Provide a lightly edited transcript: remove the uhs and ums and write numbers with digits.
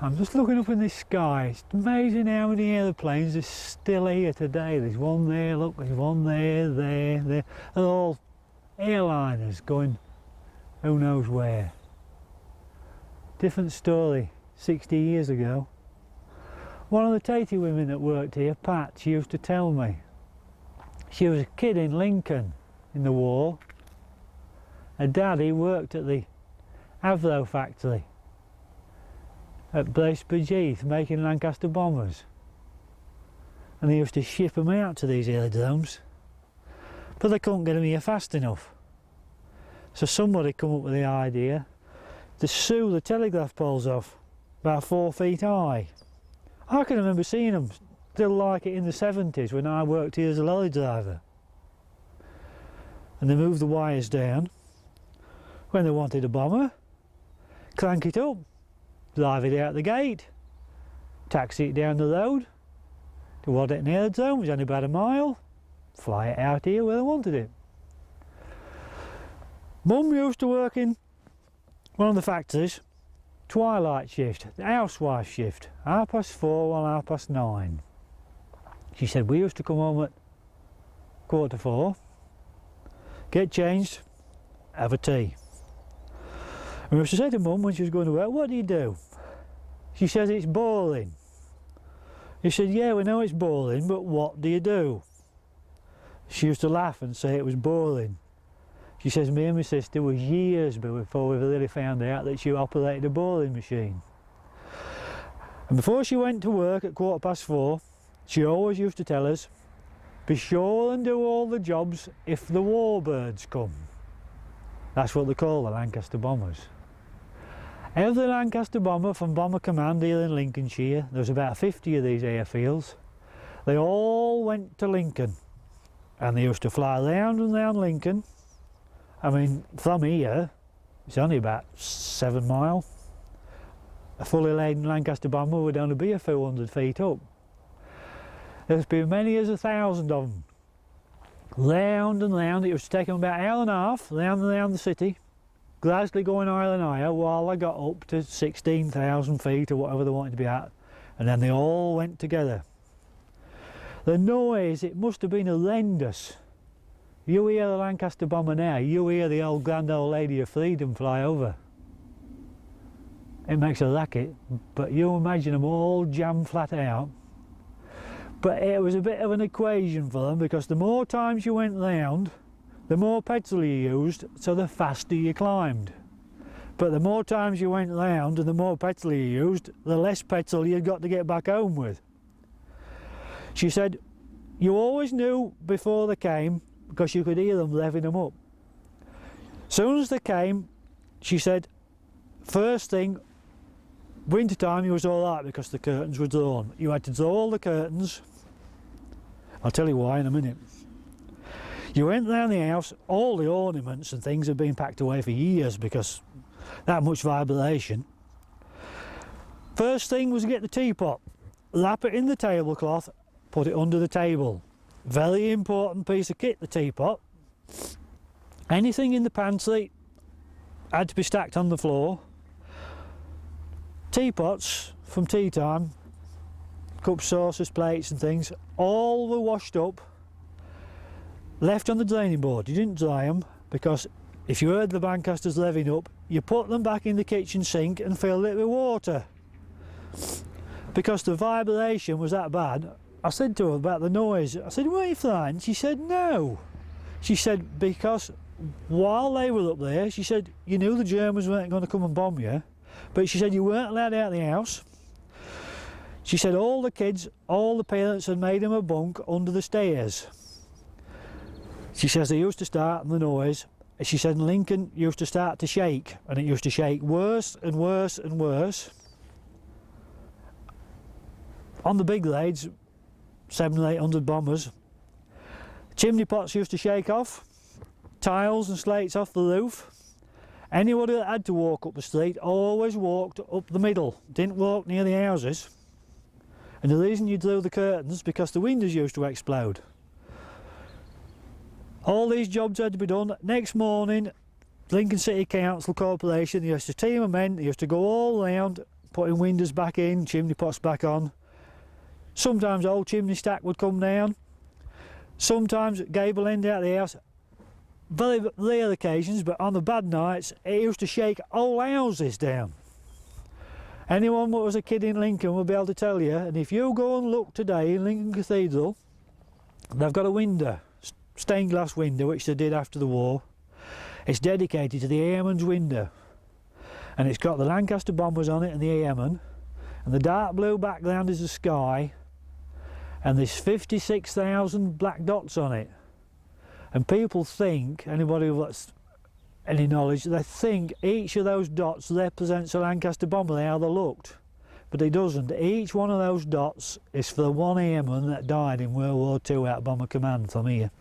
I'm just looking up in the sky. It's amazing how many aeroplanes are still here today. There's one there, look, there's one there, there. They're all airliners going who knows where. Different story 60 years ago. One of the Tatey women that worked here, Pat, she used to tell me. She was a kid in Lincoln in the war. Her daddy worked at the Avro factory at Bracebridge Heath making Lancaster bombers. And they used to ship them out to these aerodromes, but they couldn't get them here fast enough. So somebody come up with the idea to sew the telegraph poles off about 4 feet high. I can remember seeing them still like it in the 70s when I worked here as a lorry driver. And they moved the wires down when they wanted a bomber, crank it up, drive it out the gate, taxi it down the road to Waddington Aerodrome, it was only about a mile, fly it out here where they wanted it. Mum used to work in one of the factories, twilight shift, the housewife shift, 4:30 till 9:30. She said we used to come home at 4:45, get changed, have a tea. And we used to say to Mum when she was going to work, what do you do? She says it's boring. He said, yeah, we know it's boring, but what do you do? She used to laugh and say it was boring. She says me and my sister was years before we really found out that she operated a boring machine. And before she went to work at 4:15, she always used to tell us, be sure and do all the jobs if the warbirds come. That's what they call the Lancaster bombers. Every Lancaster bomber from Bomber Command here in Lincolnshire, there was about 50 of these airfields, they all went to Lincoln. And they used to fly round and round Lincoln. I mean, from here, it's only about 7 miles. A fully laden Lancaster bomber would only be a few hundred feet up. There's been many as 1,000 of them. Round and round, it used to take them about an hour and a half, round and round the city, gradually going higher and higher while they got up to 16,000 feet or whatever they wanted to be at, and then they all went together. The noise, it must have been horrendous. You hear the Lancaster bomber now, you hear the old grand old lady of freedom fly over. It makes a racket, but you imagine them all jammed flat out. But it was a bit of an equation for them, because the more times you went round, the more petrol you used, so the faster you climbed. But the more times you went round and the more petrol you used, the less petrol you'd got to get back home with. She said, you always knew before they came, because you could hear them revving them up. Soon as they came, she said, first thing, winter time you was all right because the curtains were drawn. You had to draw all the curtains. I'll tell you why in a minute. You went round the house, all the ornaments and things had been packed away for years because that much vibration. First thing was to get the teapot, wrap it in the tablecloth, put it under the table. Very important piece of kit, the teapot. Anything in the pantry had to be stacked on the floor. Teapots from tea time, cups, saucers, plates and things, all were washed up, left on the draining board. You didn't dry them, because if you heard the Lancasters revving up, you put them back in the kitchen sink and filled it with water. Because the vibration was that bad, I said to her about the noise, I said, were you frightened? She said, no. She said, because while they were up there, she said, you knew the Germans weren't going to come and bomb you, but she said you weren't allowed out of the house. She said all the kids, all the parents had made them a bunk under the stairs. She says they used to start the noise. She said Lincoln used to start to shake, and it used to shake worse and worse and worse. On the big raids, 700 or 800 bombers, chimney pots used to shake off, tiles and slates off the roof. Anybody that had to walk up the street always walked up the middle, didn't walk near the houses. And the reason you drew the curtains, because the windows used to explode. All these jobs had to be done. Next morning, Lincoln City Council Corporation, they used to team of men, they used to go all round, putting windows back in, chimney pots back on. Sometimes the old chimney stack would come down. Sometimes gable end out of the house. Very rare occasions, but on the bad nights it used to shake whole houses down. Anyone that was a kid in Lincoln will be able to tell you, and if you go and look today in Lincoln Cathedral, they've got a window, stained glass window, which they did after the war. It's dedicated to the airman's window, and it's got the Lancaster bombers on it and the airmen, and the dark blue background is the sky, and there's 56,000 black dots on it. And people think, anybody that's any knowledge, they think each of those dots represents a Lancaster bomber, how they looked. But it doesn't. Each one of those dots is for the one airman that died in World War II out of Bomber Command from here.